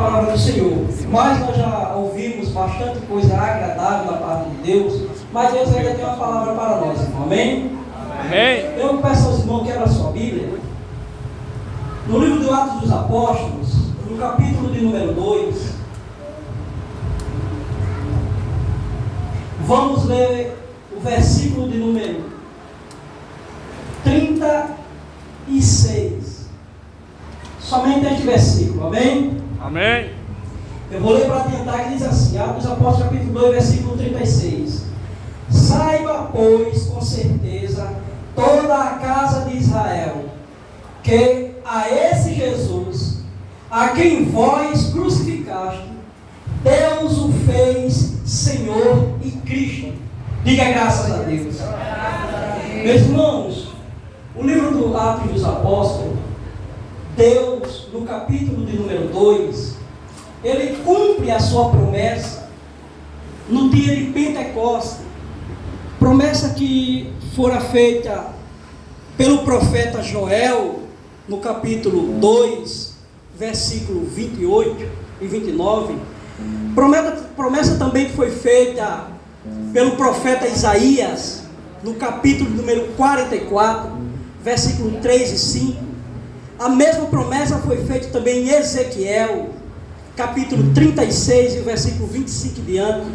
Palavra do Senhor, mas nós já ouvimos bastante coisa agradável da parte de Deus, mas Deus ainda tem uma palavra para nós, irmão. Amém? Amém. Eu peço aos irmãos que abram a sua Bíblia no livro do Atos dos Apóstolos, no capítulo de número 2. Vamos ler o versículo de número 36. Somente este versículo, amém? Amém. Eu vou ler para adiantar, que diz assim, Atos dos Apóstolos capítulo 2, versículo 36. Saiba, pois, com certeza, toda a casa de Israel, que a esse Jesus, a quem vós crucificaste, Deus o fez Senhor e Cristo. Diga graças a Deus. Meus irmãos, o livro do Atos dos Apóstolos, Deus, no capítulo de número 2, Ele cumpre a sua promessa no dia de Pentecostes, promessa que fora feita pelo profeta Joel, no capítulo 2, versículo 28 e 29, promessa também que foi feita pelo profeta Isaías, no capítulo número 44, versículo 3 e 5, a mesma promessa foi feita também em Ezequiel, capítulo 36, e o versículo 25 e diante.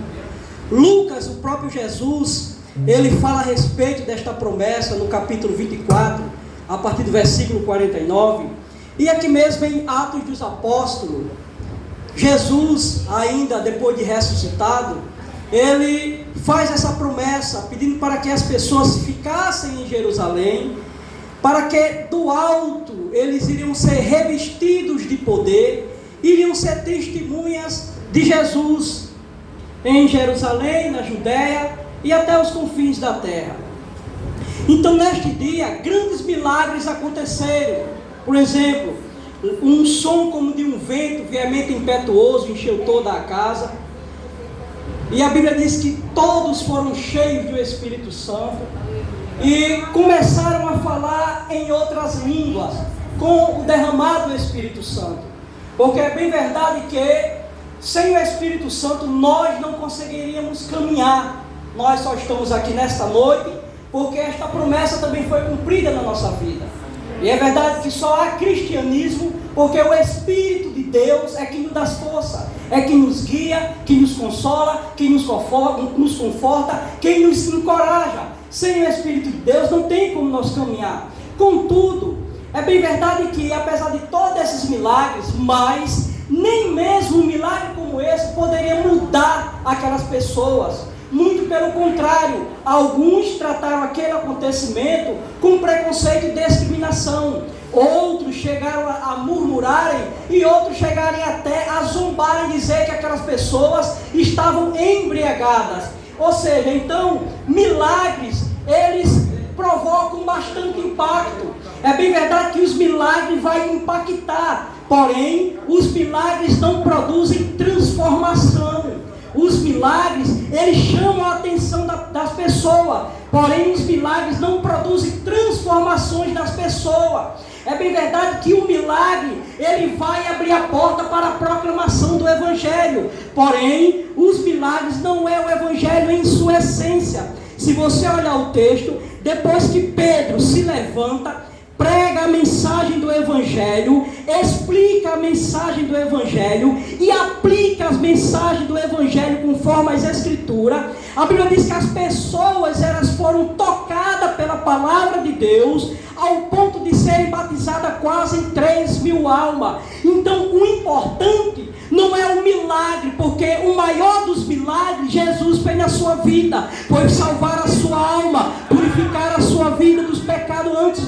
Lucas, o próprio Jesus, ele fala a respeito desta promessa no capítulo 24, a partir do versículo 49. E aqui mesmo em Atos dos Apóstolos, Jesus, ainda depois de ressuscitado, ele faz essa promessa, pedindo para que as pessoas ficassem em Jerusalém, para que do alto eles iriam ser revestidos de poder, iriam ser testemunhas de Jesus em Jerusalém, na Judéia e até os confins da terra. Então, neste dia, grandes milagres aconteceram. Por exemplo, um som como de um vento veemente impetuoso encheu toda a casa. E a Bíblia diz que todos foram cheios do Espírito Santo e começaram a falar em outras línguas com o derramado do Espírito Santo. Porque é bem verdade que sem o Espírito Santo nós não conseguiríamos caminhar. Nós só estamos aqui nesta noite porque esta promessa também foi cumprida na nossa vida. E é verdade que só há cristianismo porque o Espírito de Deus é quem nos dá força, é quem nos guia, quem nos consola, quem nos conforta, quem nos encoraja. Sem o Espírito de Deus não tem como nós caminhar. Contudo, é bem verdade que apesar de todos esses milagres, mas nem mesmo um milagre como esse poderia mudar aquelas pessoas. Muito pelo contrário, alguns trataram aquele acontecimento com preconceito e discriminação. Outros chegaram a murmurarem e outros chegarem até a zombarem e dizer que aquelas pessoas estavam embriagadas. Ou seja, então, milagres, eles provocam bastante impacto. É bem verdade que os milagres vão impactar, porém, os milagres não produzem transformação. Os milagres, eles chamam a atenção das pessoas, porém, os milagres não produzem transformações das pessoas. É bem verdade que o milagre, ele vai abrir a porta para a proclamação do Evangelho. Porém, os milagres não é o Evangelho em sua essência. Se você olhar o texto, depois que Pedro se levanta, prega a mensagem do Evangelho, explica a mensagem do Evangelho e aplica as mensagens do Evangelho conforme as Escrituras. A Bíblia diz que as pessoas elas foram tocadas pela palavra de Deus ao ponto de serem batizadas quase em 3.000 almas. Então, o importante não é o milagre, porque o maior dos milagres Jesus fez na sua vida, foi salvar a sua alma, purificar a sua vida dos pecados antes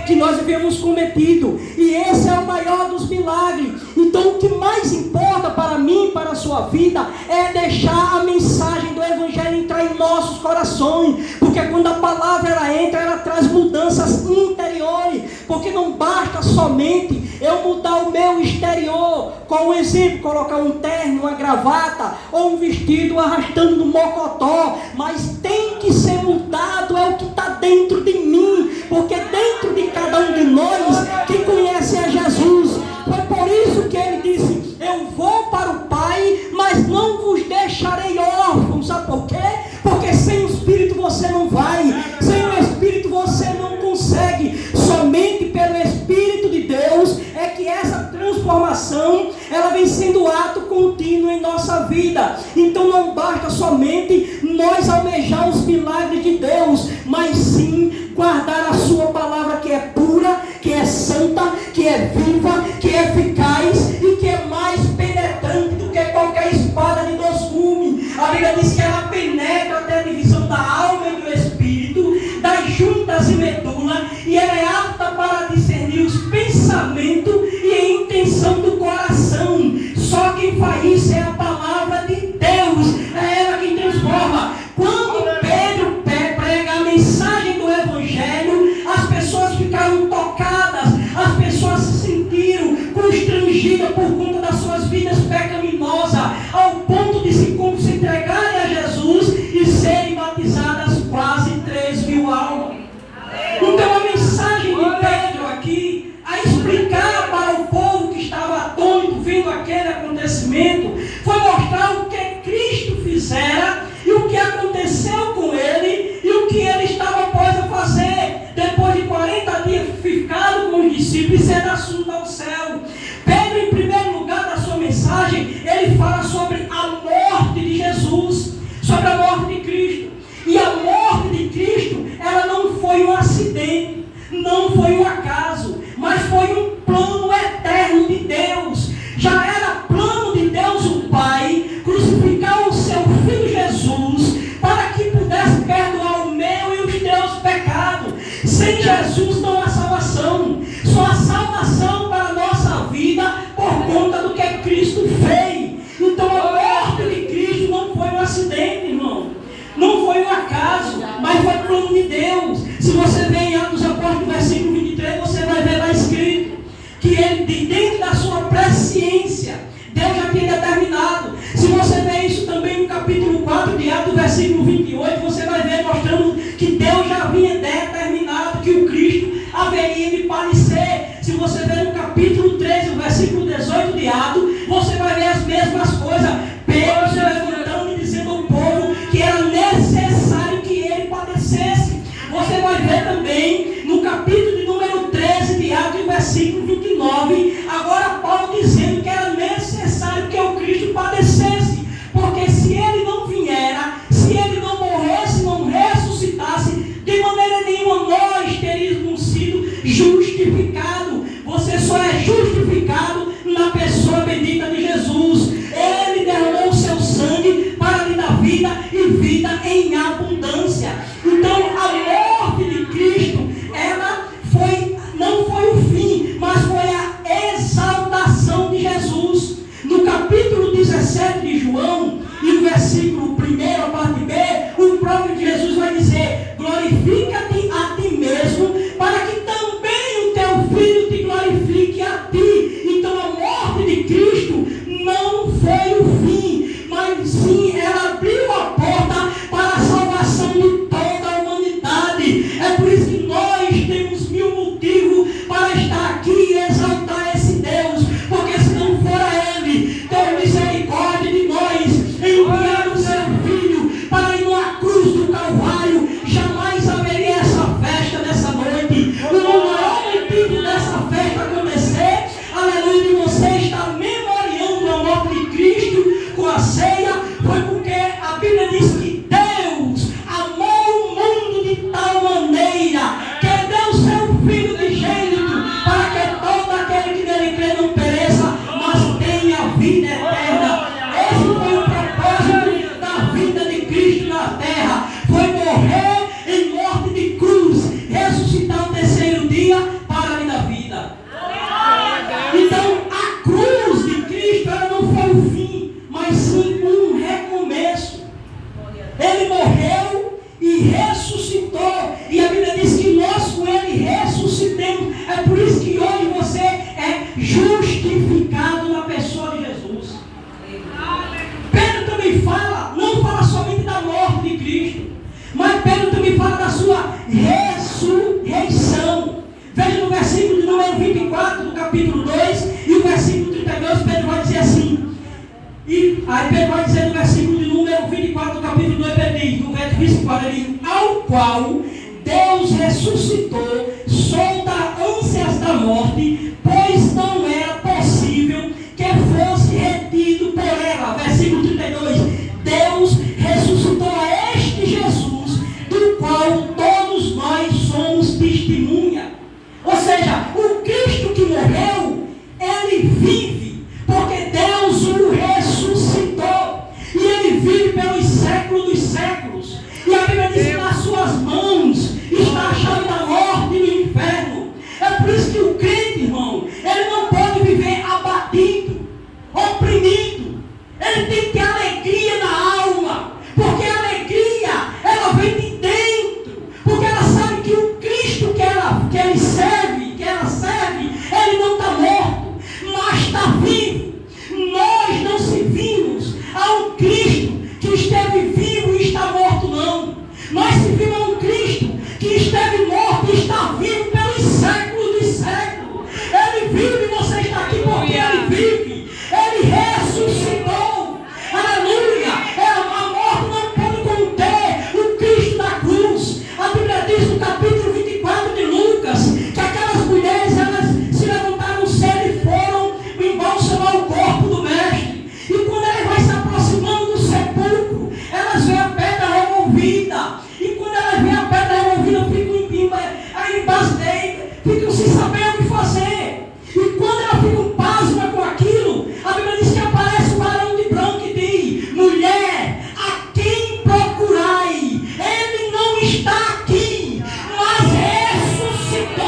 que nós havíamos cometido. E esse é o maior dos milagres. Então, o que mais importa para mim, para a sua vida, é deixar a mensagem do Evangelho entrar em nossos corações, porque quando a palavra ela entra, ela traz mudanças interiores, porque não basta somente eu mudar o meu exterior, com um exemplo, colocar um terno, uma gravata ou um vestido arrastando no mocotó, mas tem que ser mudado, é o que está dentro de mim, porque dentro de cada um de nós, quem conhece é Jesus. Foi por isso que ele disse: eu eu vou para o Pai, mas não vos deixarei órfãos. Sabe por quê? Porque sem o Espírito você não vai, sem o Espírito você não consegue. Somente pelo Espírito de Deus é que essa transformação ela vem sendo ato contínuo em nossa vida. Então não basta somente nós almejar os milagres de Deus, mas sim guardar a sua palavra, que é pura, que é santa, que é viva, que é eficaz e que é mais penetrante do que qualquer espada de 2 gumes. A Bíblia diz que ela penetra até a divisão da alma e do espírito, das juntas e medula, e ela é apta para discernir os pensamentos e a intenção do coração. Só quem faz isso é a palavra de Deus, é ela quem transforma. Quando Pedro prega a mensagem do Evangelho, as pessoas ficaram tocadas, as pessoas se sentiram constrangidas por conta das suas vidas pecaminosas, ao ponto de se entregarem a Jesus e serem batizadas quase 3.000 almas. Então a mensagem de Pedro aqui, a explicar para o povo que estava atônito vendo aquele acontecimento, foi mostrar o que Cristo fizera e o que aconteceu com ele e o que ele estava após a fazer, depois de 40 dias ficado com os discípulos e sendo assunto ao céu. Pedro, em primeiro lugar da sua mensagem, ele fala sobre a morte de Jesus, sobre a morte de Cristo. E a morte de Cristo, ela não foi um acidente, não foi um acaso, mas foi um plano eterno de Deus. Já era plano de Deus o Pai crucificar o seu Filho Jesus para que pudesse perdoar o meu e os teus pecados. Sem Jesus não há salvação, só há salvação para a nossa vida por conta do que Cristo fez. Então a morte de Cristo não foi um acidente, irmão, não foi um acaso, mas foi plano de Deus. Se você vê em Atos dos Apóstolos, versículo 23, você vai ver lá escrito que ele, de dentro da sua presciência, Deus já tinha determinado. Se você vê isso também no capítulo 4 de Atos, versículo 28, você vai ver mostrando que Deus já havia determinado que o Cristo haveria de padecer. Se você vê no capítulo 13, o versículo 18 de Atos, você vai ver as mesmas coisas. Pedro se levantando e dizendo ao povo que era necessário que ele padecesse. Você vai ver também no capítulo de número 13 de Atos, versículo 29, agora Paulo dizendo que era necessário que o Cristo padecesse, porque se ele não viera, se ele não morresse, não ressuscitasse, de maneira nenhuma nós teríamos sido justificados. Você só é justificado na pessoa bendita de Jesus. Ele derramou o seu sangue para lhe dar vida e vida em abundância. Então a morte de Cristo, ela não foi o fim, mas foi a exaltação de Jesus. No capítulo 17 de João, e o versículo 1, a parte B, o próprio Jesus vai dizer: glorifica-te a ti mesmo, para que também o teu Filho te glorifique a ti. Então a morte de Cristo não foi o fim, mas sim ela abriu a porta para a salvação de toda a humanidade. É por isso que nós temos 1000 motivos para estar aqui e exaltar esse Deus, porque se não for Ele ter misericórdia de nós, enviar o seu Filho para ir na cruz do Calvário, jamais haveria essa festa nessa noite. O maior motivo dessa festa acontecer, aleluia, de você estar memoriando a morte de Cristo com a ceia, foi porque a Bíblia diz que Deus amou o mundo de tal maneira que deu seu Filho de gênito, para que todo aquele que nele crê não pereça, mas tenha vida eterna. Esse foi o propósito da vida de Cristo na terra, foi morrer em morte de cruz, ressuscitar no terceiro dia para lhe dar vida. Então a cruz de Cristo, ela não foi o fim, mas sim um recomeço. Ele morreu e ressuscitou, e a Bíblia diz que nós com ele ressuscitemos. É por isso que hoje você é justificado na pessoa de Jesus. Pedro também fala, não fala somente da morte de Cristo, mas Pedro também fala da sua ressurreição. Veja no versículo de número 24 do capítulo 2 e o versículo 32, Pedro vai dizer assim: Aí Pedro vai dizer no versículo de número 24 do capítulo 2, Pedro diz, no verso 24, ele diz, ao qual Deus ressuscitou, solta ânsias da morte, pois não era possível que fosse retido por ela. Versículo 32, Deus ressuscitou a este Jesus, do qual todos nós somos testemunha. Ou seja, o Cristo que morreu, ele vive, porque Deus o ressuscitou, e ele vive pelos séculos dos séculos. E a Bíblia diz que nas suas mãos está a chave da morte e do inferno. É por isso que o crente, irmão, ele não pode viver abatido, oprimido. Ele tem que ter alegria na alma, porque a alegria, ela vem de dentro, porque ela sabe que o Cristo que ele serve, ele não está morto, mas está vivo. Nós não servimos a um Cristo que esteve vivo e está morto, não. Nós servimos a um Cristo que esteve morto e está vivo pelos séculos dos séculos. Ele vive, você está aqui porque ele vive. Ele ressuscitou. Aleluia. A morte não pode conter o Cristo da cruz. A Bíblia diz no capítulo 24 de Lucas que aquelas mulheres, elas se levantaram cedo e foram embalsamar o corpo do mestre. E quando ele vai se aproximando do sepulcro, elas veem a pedra removida. E quando elas veem a pedra removida, ficam embasbacadas, ficam sem saber o que fazer. E quando elas ficam pasmas com aquilo, a Bíblia diz que aparece o varão de branco e diz: mulher, a quem procurai? Ele não está aqui, mas ressuscitou.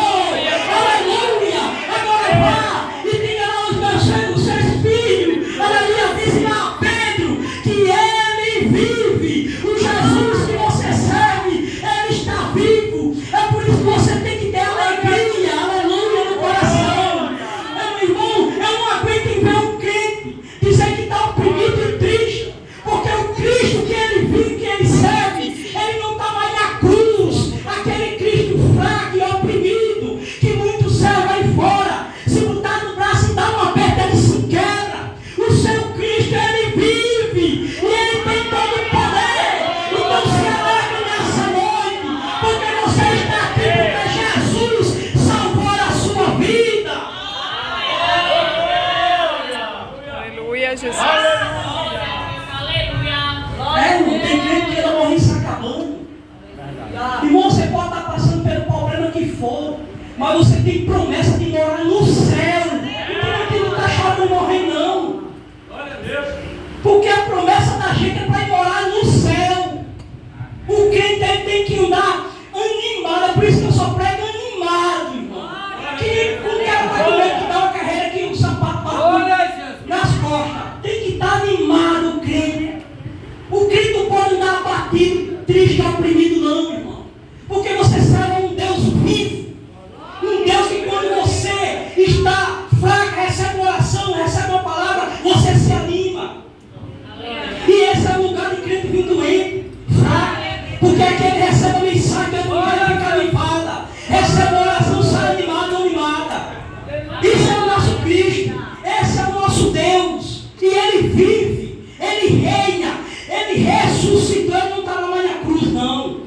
Aleluia. Agora vá e diga aos seus filhos, aleluia, diz a Pedro que ele vive. O Jesus que você serve, ele está vivo. É por isso que você tem que ter alegria, aleluia, no coração. Meu irmão, eu não aguento em ver um crente dizer que está oprimido e triste, porque o Cristo que ele vive, que ele serve, ele não está mais na cruz. Aquele Cristo fraco e oprimido, que muitos servem aí fora, se botar no braço e dar uma aperta, ele se quebra. O seu Cristo, ele vive, e ele tem todo o poder. Então se alegre nessa noite, porque você está aqui, porque Jesus salvou a sua vida. Aleluia, Jesus. Não tem crente que ela morre se acabando. Irmão, você pode estar passando pelo problema que for, mas você tem promessa de morar no céu. Então aqui não está chorando morrer, não. Porque a promessa da gente é para ir morar no céu. O crente tem que andar animado. É por isso que eu só prego animado, irmão. Que o cara vai com medo de dar uma carreira que o sapato bate nas costas. Tem que estar animado o crente. O crente não pode andar abatido, triste, oprimido, não, irmão. Porque você serve um Deus vivo. Um Deus que quando você está fraco, recebe uma oração, recebe uma palavra, você se anima. E esse é o lugar de crente vindo doente, fraco. Porque aquele recebe a mensagem, ele fica animada. Recebe a oração, sai animado ou animada. Isso é o nosso Cristo. Esse é o nosso Deus. E ele vive, ele reina, ele ressuscitou, ele não está mais na cruz, não.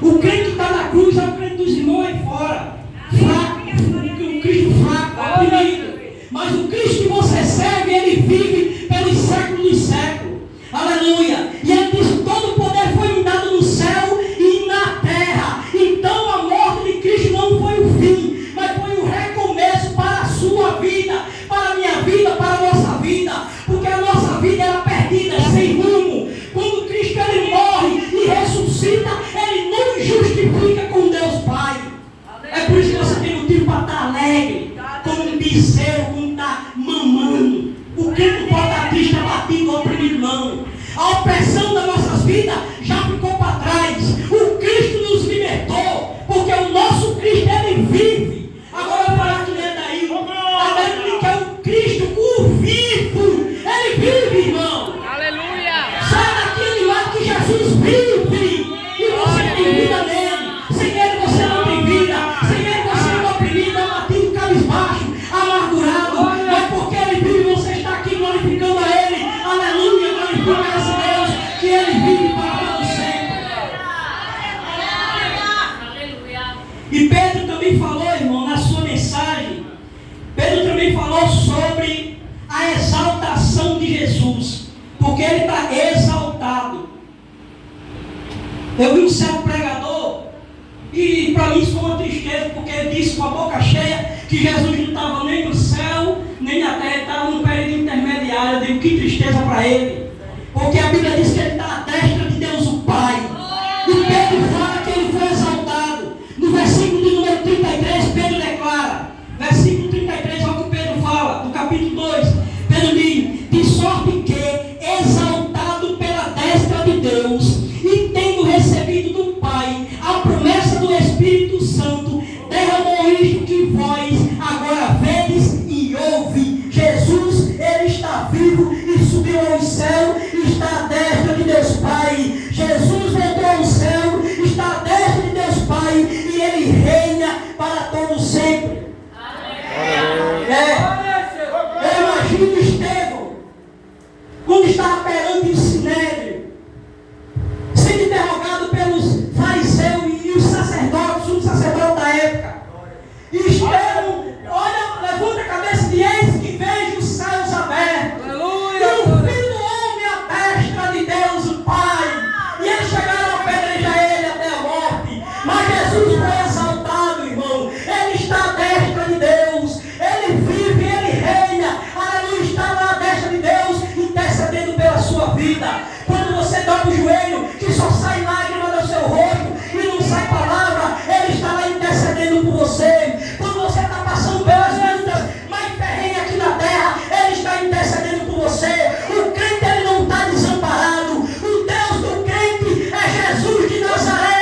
O crente que está na cruz é o crente dos irmãos aí fora. Fraco, o Cristo fraco, oprimido. Mas o Cristo que você serve, ele vive pelos séculos dos séculos. Aleluia. E ele diz: todo o poder foi me dado no céu e na terra. Então a morte de Cristo não foi o fim, mas foi o recomeço para a sua vida, para a minha vida, para a nossa vida. Porque a nossa vida era perdida, sem rumo. Quando Cristo ele morre e ressuscita, ele nos justifica com Deus Pai. É por isso que você tem motivo para estar alegre, como um bezerro, como está mamando. O crente não pode estar triste, abatido, oprimido, não. A opressão das nossas vidas já ficou para trás. O Cristo nos libertou, porque o nosso Cristo ele vive. Agora eu falar que ele é daí. Agora que é o Cristo, o vivo. Ele vive, irmão. Aleluia. Sai daquele lado que Jesus vive. E você tem vida nele. Sem ele você não tem vida. Sem ele você é oprimido, abatido, cabisbaixo, amargurado. Mas porque ele vive, você está aqui glorificando a ele. Aleluia. promessa de Deus que Ele vive para todo sempre. E Pedro também falou, irmão, na sua mensagem, Pedro também falou sobre a exaltação de Jesus, porque Ele está exaltado. Eu vi um certo pregador, e para mim isso foi uma tristeza, porque ele disse com a boca cheia que Jesus não estava nem no céu, nem na terra, ele estava num período intermediário. Eu digo, que tristeza para ele, porque a Bíblia diz que ele está à destra de Deus o Pai. E Pedro fala que ele foi exaltado. No versículo de número 33, Pedro declara, versículo 33 é o que Pedro fala, no capítulo 2, Pedro diz, de sorte que, exaltado pela destra de Deus, e tendo recebido do Pai a promessa do Espírito Santo, derramou isto que vós agora vedes e ouve. Jesus, Ele está vivo e subiu ao céu, está à destra de Deus Pai. Jesus voltou ao céu, está à destra de Deus Pai, e Ele reina para todo sempre. Eu imagino Estevão, quando estava perante o Sinédrio, sendo interrogado pelos fariseus e os sacerdotes, um sacerdote da época. E Estevão, olha, levanta a cabeça de eis que vejo os céus abertos. Aleluia! E o Filho do Homem à destra de Deus, o Pai. E eles chegaram a apedrejar ele até a morte. Mas Jesus foi exaltado, irmão. Ele está à destra de Deus. Ele vive, ele reina. Aleluia, está lá à destra de Deus, intercedendo pela sua vida. Quando você dobra o joelho, que só sai lágrima do seu rosto e não sai palavra, Ele está lá intercedendo por você. Quando você está passando pelas lutas mais ferrenhas aqui na terra, Ele está intercedendo por você. O crente, ele não está desamparado. O Deus do crente é Jesus de Nazaré,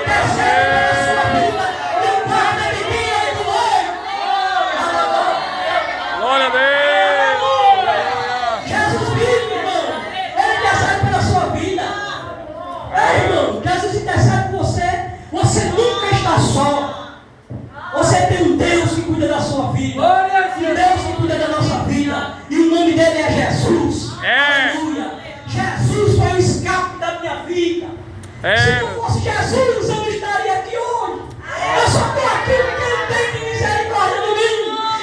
intercede pela sua vida e guarda de dia e do olho. Glória a Deus. Jesus vive, irmão. Ele intercede pela sua vida. Irmão, Jesus intercede por você. Você nunca está só. Você tem um Deus que cuida da sua vida. Um Deus que cuida da nossa vida. E o nome dele é Jesus. Aleluia. Jesus foi o escape da minha vida. Se não fosse Jesus, eu não estaria aqui hoje. Eu só estou aqui porque Ele tem misericórdia de mim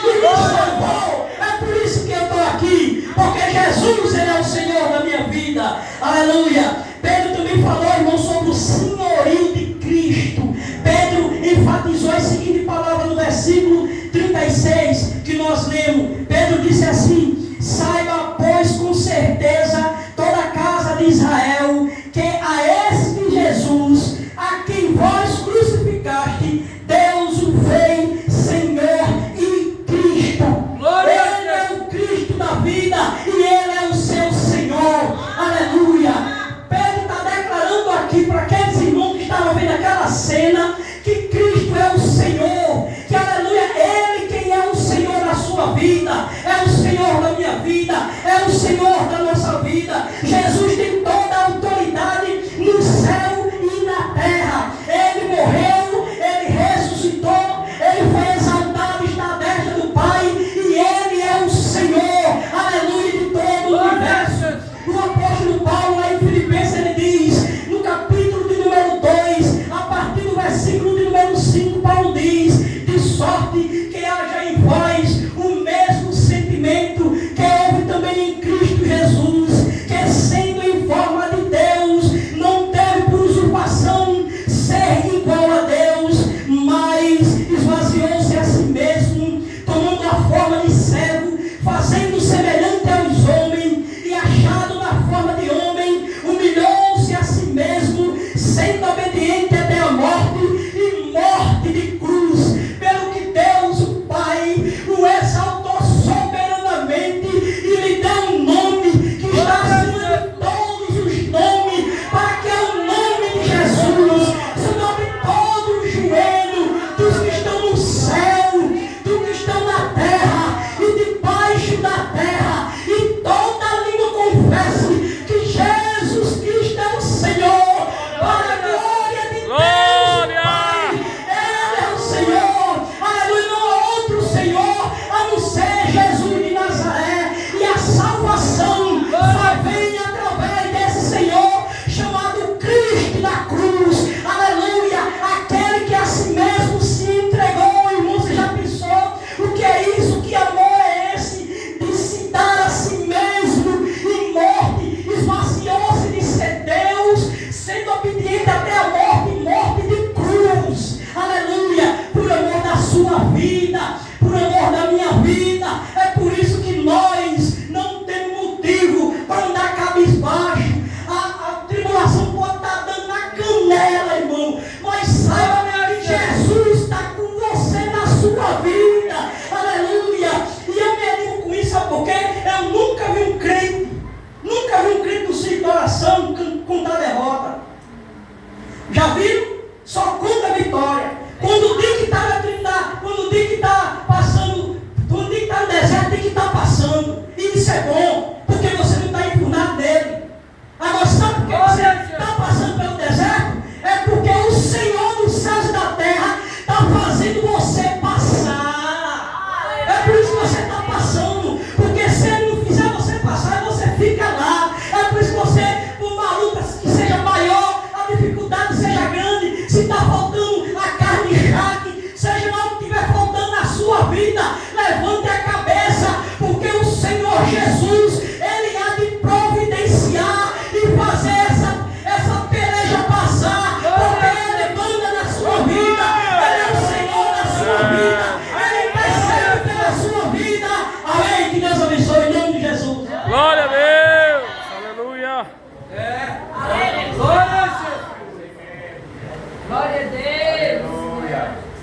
e me salvou. É por isso que eu estou aqui. Porque Jesus, Ele é o Senhor da minha vida. Aleluia.